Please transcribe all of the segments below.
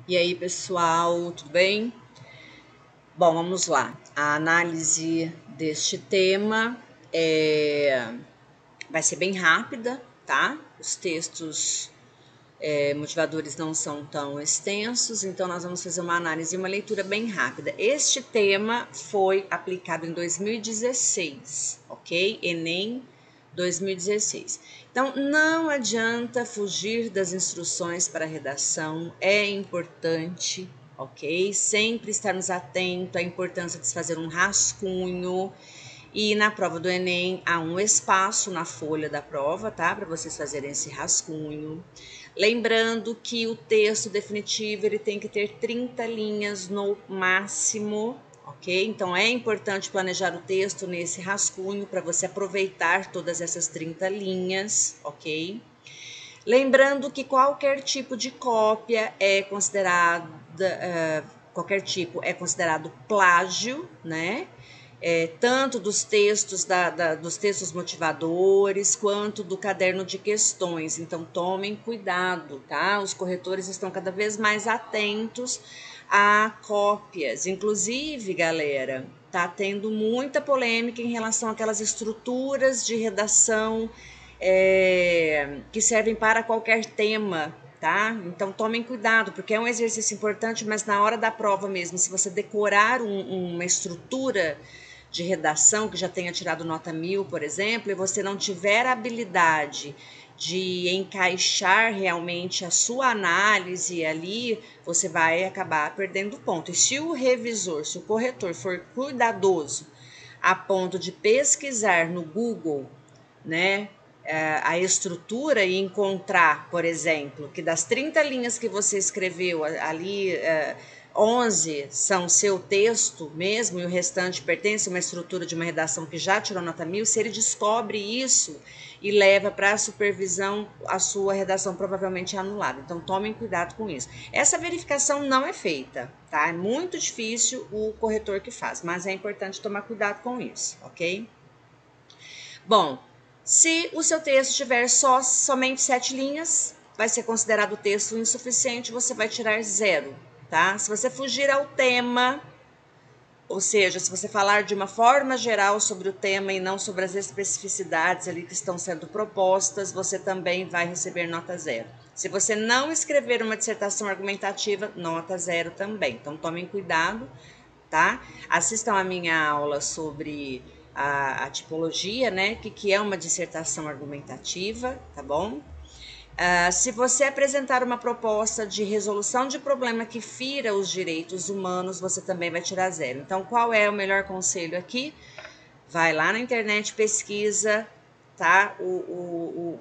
E aí, pessoal, tudo bem? Bom, vamos lá. A análise deste tema vai ser bem rápida, tá? Os textos motivadores não são tão extensos, então nós vamos fazer uma análise e uma leitura bem rápida. Este tema foi aplicado em 2016, ok? Enem 2016. Então, não adianta fugir das instruções para a redação, é importante, ok? Sempre estarmos atentos à importância de se fazer um rascunho. E na prova do Enem há um espaço na folha da prova, tá? Para vocês fazerem esse rascunho. Lembrando que o texto definitivo ele tem que ter 30 linhas no máximo, ok? Então é importante planejar o texto nesse rascunho para você aproveitar todas essas 30 linhas, ok? Lembrando que qualquer tipo de cópia é considerada, qualquer tipo é considerado plágio, né? Tanto dos textos dos textos motivadores quanto do caderno de questões. Então tomem cuidado, tá? Os corretores estão cada vez mais atentos a cópias. Inclusive, galera, tá tendo muita polêmica em relação àquelas estruturas de redação que servem para qualquer tema, tá? Então tomem cuidado, porque é um exercício importante, mas na hora da prova mesmo, se você decorar uma estrutura de redação que já tenha tirado nota 1000, por exemplo, e você não tiver a habilidade de encaixar realmente a sua análise ali, você vai acabar perdendo ponto. E se o revisor, se o corretor for cuidadoso a ponto de pesquisar no Google, né, a estrutura e encontrar, por exemplo, que das 30 linhas que você escreveu ali, 11 são seu texto mesmo e o restante pertence a uma estrutura de uma redação que já tirou nota 1000, se ele descobre isso e leva para a supervisão, a sua redação provavelmente é anulada. Então tomem cuidado com isso. Essa verificação não é feita, tá? É muito difícil o corretor que faz, mas é importante tomar cuidado com isso, ok? Bom, se o seu texto tiver somente 7 linhas, vai ser considerado texto insuficiente, você vai tirar 0, tá? Se você fugir ao tema, ou seja, se você falar de uma forma geral sobre o tema e não sobre as especificidades ali que estão sendo propostas, você também vai receber nota 0. Se você não escrever uma dissertação argumentativa, nota 0 também. Então tomem cuidado, tá? Assistam a minha aula sobre a tipologia, né? Que é uma dissertação argumentativa, tá bom? Se você apresentar uma proposta de resolução de problema que fira os direitos humanos, você também vai tirar 0. Então, qual é o melhor conselho aqui? Vai lá na internet, pesquisa, tá?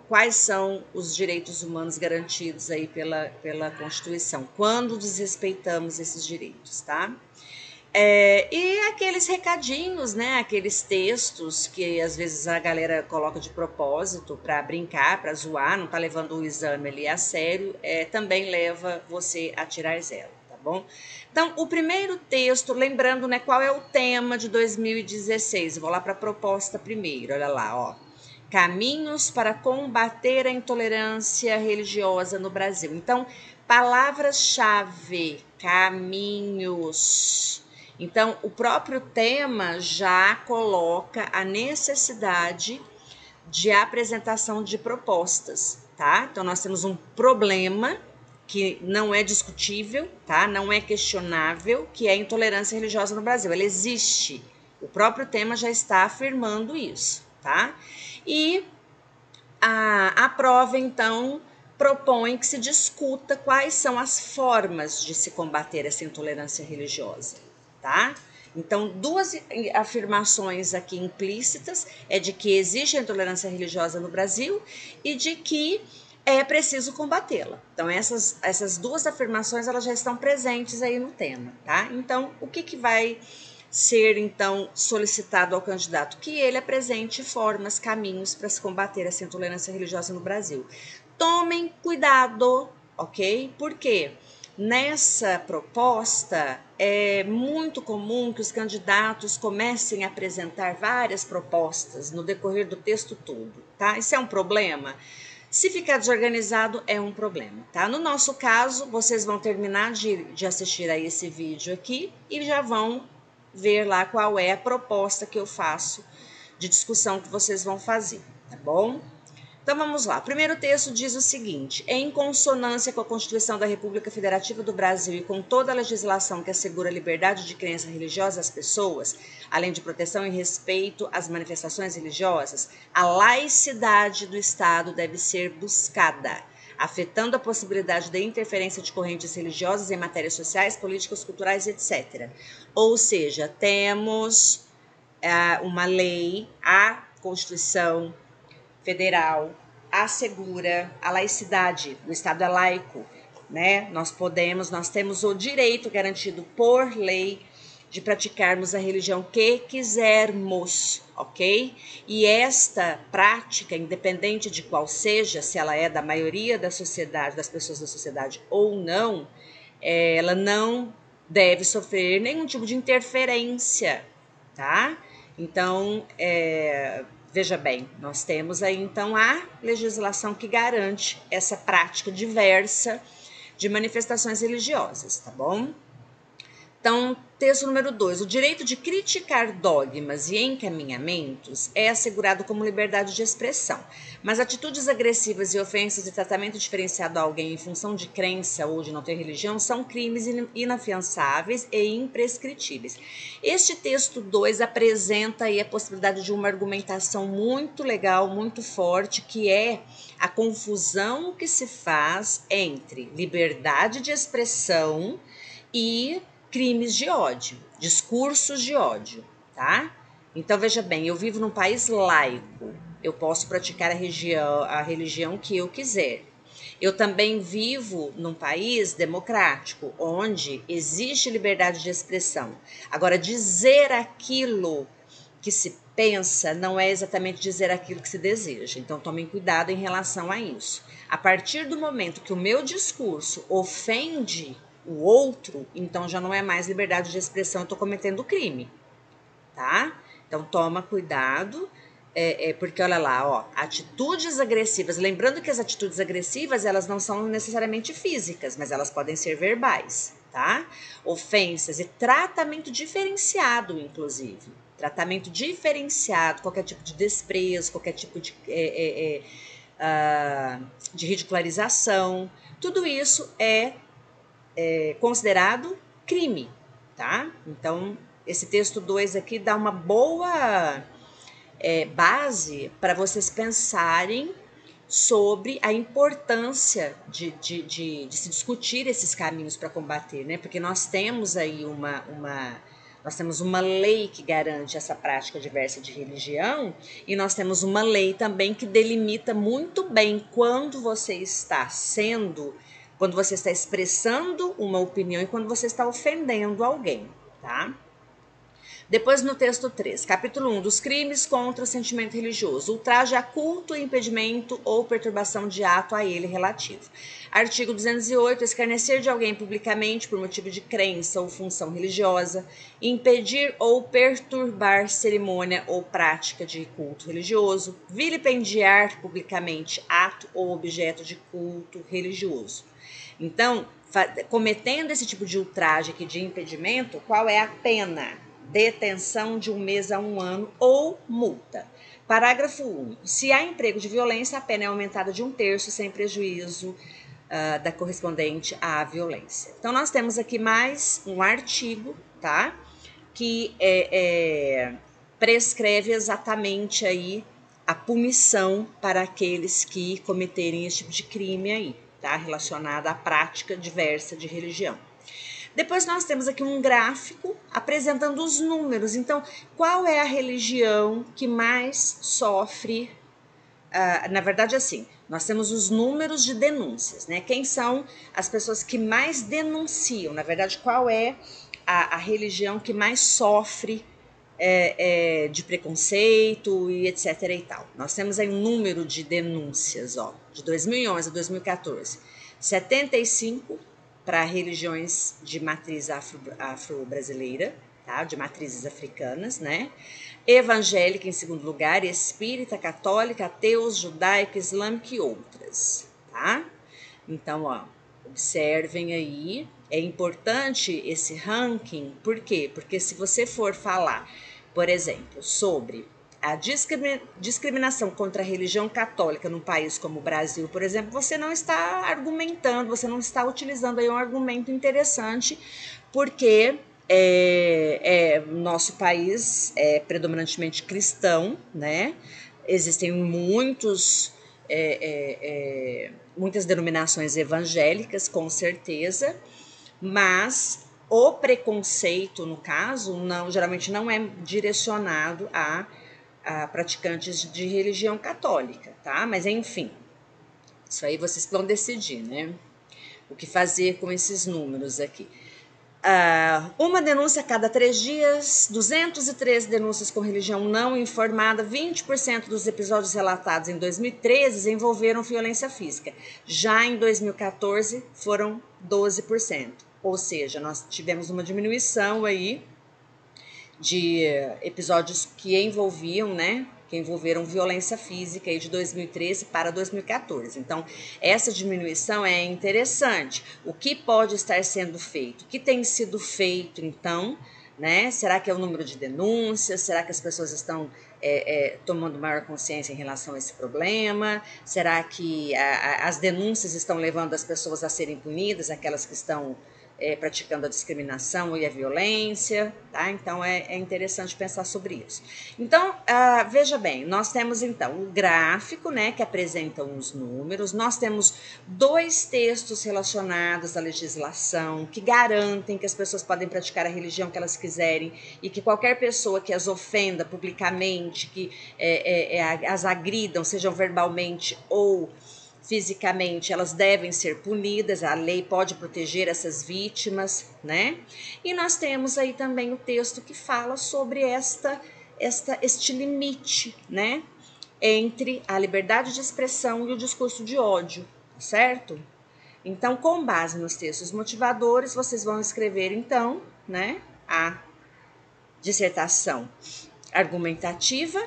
Quais são os direitos humanos garantidos aí pela Constituição? Quando desrespeitamos esses direitos, tá? E aqueles recadinhos, né? Aqueles textos que às vezes a galera coloca de propósito para brincar, para zoar, não tá levando o exame ali a sério, também leva você a tirar 0, tá bom? Então, o primeiro texto, lembrando, né, qual é o tema de 2016? Eu vou lá para a proposta primeiro, olha lá, ó. Caminhos para combater a intolerância religiosa no Brasil. Então, palavras-chave: caminhos. Então, o próprio tema já coloca a necessidade de apresentação de propostas, tá? Então, nós temos um problema que não é discutível, tá? Não é questionável, que é a intolerância religiosa no Brasil. Ela existe. O próprio tema já está afirmando isso, tá? E a prova, então, propõe que se discuta quais são as formas de se combater essa intolerância religiosa, tá? Então, duas afirmações aqui implícitas é de que existe a intolerância religiosa no Brasil e de que é preciso combatê-la. Então, essas duas afirmações elas já estão presentes aí no tema, tá? Então, o que vai ser, então, solicitado ao candidato? Que ele apresente formas, caminhos para se combater essa intolerância religiosa no Brasil. Tomem cuidado, ok? Por quê? Nessa proposta, é muito comum que os candidatos comecem a apresentar várias propostas no decorrer do texto todo, tá? Isso é um problema? Se ficar desorganizado, é um problema, tá? No nosso caso, vocês vão terminar de assistir a esse vídeo aqui e já vão ver lá qual é a proposta que eu faço de discussão que vocês vão fazer, tá bom? Então vamos lá. O primeiro texto diz o seguinte: em consonância com a Constituição da República Federativa do Brasil e com toda a legislação que assegura a liberdade de crença religiosa às pessoas, além de proteção e respeito às manifestações religiosas, a laicidade do Estado deve ser buscada, afetando a possibilidade da interferência de correntes religiosas em matérias sociais, políticas, culturais, etc. Ou seja, temos uma lei, a Constituição Federal assegura a laicidade, o Estado é laico, né? Nós temos o direito garantido por lei de praticarmos a religião que quisermos, ok? E esta prática, independente de qual seja, se ela é da maioria da sociedade, das pessoas da sociedade ou não, ela não deve sofrer nenhum tipo de interferência, tá? Então, veja bem, nós temos aí então a legislação que garante essa prática diversa de manifestações religiosas, tá bom? Então, texto número 2. O direito de criticar dogmas e encaminhamentos é assegurado como liberdade de expressão, mas atitudes agressivas e ofensas de tratamento diferenciado a alguém em função de crença ou de não ter religião são crimes inafiançáveis e imprescritíveis. Este texto 2 apresenta aí a possibilidade de uma argumentação muito legal, muito forte, que é a confusão que se faz entre liberdade de expressão e crimes de ódio, discursos de ódio, tá? Então, veja bem, eu vivo num país laico, eu posso praticar a religião que eu quiser. Eu também vivo num país democrático, onde existe liberdade de expressão. Agora, dizer aquilo que se pensa não é exatamente dizer aquilo que se deseja. Então, tomem cuidado em relação a isso. A partir do momento que o meu discurso ofende o outro, então já não é mais liberdade de expressão, eu estou cometendo crime, tá? Então toma cuidado, porque olha lá, ó, atitudes agressivas, lembrando que as atitudes agressivas, elas não são necessariamente físicas, mas elas podem ser verbais, tá? Ofensas e tratamento diferenciado, inclusive. Tratamento diferenciado, qualquer tipo de desprezo, qualquer tipo de ridicularização, tudo isso é considerado crime, tá? Então, esse texto 2 aqui dá uma boa base para vocês pensarem sobre a importância de se discutir esses caminhos para combater, né? Porque nós temos aí nós temos uma lei que garante essa prática diversa de religião e nós temos uma lei também que delimita muito bem quando você está expressando uma opinião e quando você está ofendendo alguém, tá? Depois no texto 3, capítulo 1, dos crimes contra o sentimento religioso, ultraje a culto, impedimento ou perturbação de ato a ele relativo. Artigo 208, escarnecer de alguém publicamente por motivo de crença ou função religiosa, impedir ou perturbar cerimônia ou prática de culto religioso, vilipendiar publicamente ato ou objeto de culto religioso. Então, cometendo esse tipo de ultraje aqui de impedimento, qual é a pena? Detenção de 1 mês a 1 ano ou multa. Parágrafo único. Se há emprego de violência, a pena é aumentada de 1/3 sem prejuízo da correspondente à violência. Então, nós temos aqui mais um artigo, tá? Que prescreve exatamente aí a punição para aqueles que cometerem esse tipo de crime aí, tá? Relacionado à prática diversa de religião. Depois nós temos aqui um gráfico apresentando os números. Então, qual é a religião que mais sofre? Na verdade, assim, nós temos os números de denúncias, né? Quem são as pessoas que mais denunciam? Na verdade, qual é a religião que mais sofre de preconceito e etc e tal? Nós temos aí um número de denúncias, ó, de 2011 a 2014. 75 para religiões de matriz afro-brasileira, tá? De matrizes africanas, né? evangélica em segundo lugar, espírita, católica, ateus, judaica, islâmica e outras, tá? Então, ó, observem aí, é importante esse ranking, por quê? Porque se você for falar, por exemplo, sobre a discriminação contra a religião católica num país como o Brasil, por exemplo, você não está argumentando, você não está utilizando aí um argumento interessante, porque nosso país é predominantemente cristão, né? Existem muitas denominações evangélicas, com certeza, mas o preconceito, no caso, geralmente não é direcionado a praticantes de religião católica, tá? Mas enfim, isso aí vocês vão decidir, né? O que fazer com esses números aqui. Uma denúncia a cada 3 dias, 213 denúncias com religião não informada, 20% dos episódios relatados em 2013 envolveram violência física. Já em 2014 foram 12%. Ou seja, nós tivemos uma diminuição aí de episódios que envolviam, né? Que envolveram violência física aí de 2013 para 2014. Então, essa diminuição é interessante. O que pode estar sendo feito? O que tem sido feito, então, né? Será que é o número de denúncias? Será que as pessoas estão tomando maior consciência em relação a esse problema? Será que as denúncias estão levando as pessoas a serem punidas, aquelas que estão praticando a discriminação e a violência, tá? Então, é interessante pensar sobre isso. Então, veja bem, nós temos, então, o gráfico, né, que apresentam os números, nós temos 2 textos relacionados à legislação, que garantem que as pessoas podem praticar a religião que elas quiserem e que qualquer pessoa que as ofenda publicamente, que as agridam, sejam verbalmente ou fisicamente, elas devem ser punidas, a lei pode proteger essas vítimas, né? E nós temos aí também o texto que fala sobre este limite, né? Entre a liberdade de expressão e o discurso de ódio, certo? Então, com base nos textos motivadores, vocês vão escrever, então, né, a dissertação argumentativa,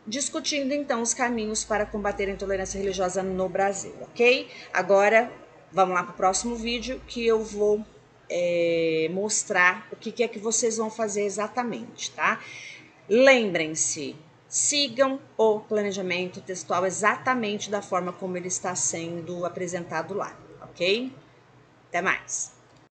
discutindo então os caminhos para combater a intolerância religiosa no Brasil, ok? Agora vamos lá para o próximo vídeo que eu vou mostrar o que é que vocês vão fazer exatamente, tá? Lembrem-se, sigam o planejamento textual exatamente da forma como ele está sendo apresentado lá, ok? Até mais!